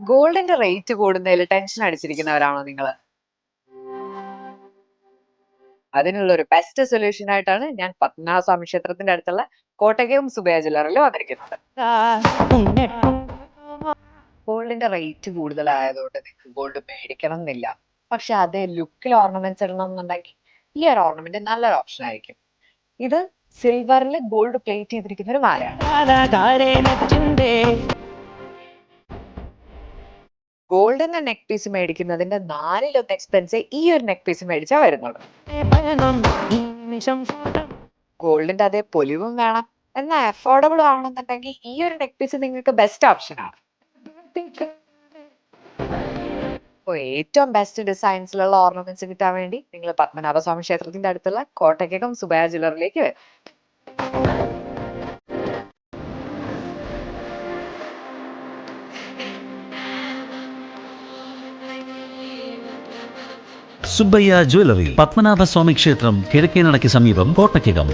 ഗോൾഡിന്റെ rate കൂടുന്നതിൽ tension അടിച്ചിരിക്കുന്നവരാണോ നിങ്ങൾ? അതിനുള്ള ഒരു ബെസ്റ്റ് സൊല്യൂഷൻ ആയിട്ടാണ് ഞാൻ പത്മനാഭസ്വാമി ക്ഷേത്രത്തിന്റെ അടുത്തുള്ള കോട്ടയ്ക്കകം സുബയ്യ ജ്വല്ലറിൽ വന്നിരിക്കുന്നത്. ഗോൾഡിന്റെ റേറ്റ് കൂടുതലായതുകൊണ്ട് നിങ്ങൾക്ക് ഗോൾഡ് മേടിക്കണം എന്നില്ല. പക്ഷെ അതേ ലുക്കിൽ ഓർണമെന്റ്സ് ഇടണം എന്നുണ്ടെങ്കിൽ ഈ ഒരു ഓർണമെന്റ് നല്ലൊരു ഓപ്ഷൻ ആയിരിക്കും. ഇത് സിൽവറിൽ ഗോൾഡ് പ്ലേറ്റ് ചെയ്തിരിക്കുന്ന ഒരു മാലയാണ്. ഗോൾഡിന്റെ നെക്ക് പീസ് മേടിക്കുന്നതിന്റെ 4 എക്സ്പെൻസ് ഈ ഒരു നെക്ക് പീസ് മേടിച്ചാൽ വരുന്നുള്ളൂ. ഗോൾഡിന്റെ അതേ പൊലിവും വേണം, എന്നാൽ അഫോർഡബിൾ ആവണമെന്നുണ്ടെങ്കിൽ ഈ ഒരു നെക്ക് പീസ് നിങ്ങൾക്ക് ബെസ്റ്റ് ഓപ്ഷൻ ആണ്. അപ്പോൾ ഏറ്റവും ബെസ്റ്റ് ഡിസൈൻസിലുള്ള ഓർണമെന്റ്സ് കിട്ടാൻ വേണ്ടി നിങ്ങൾ പത്മനാഭസ്വാമി ക്ഷേത്രത്തിന്റെ അടുത്തുള്ള കോട്ടയ്ക്കകം സുബയ്യ ജ്വല്ലറിലേക്ക് വരും. സുബ്ബയ്യ ജ്വല്ലറി, പത്മനാഭസ്വാമി ക്ഷേത്രം, കിഴക്കേനടയ്ക്ക് സമീപം, കോട്ടയ്ക്കകം.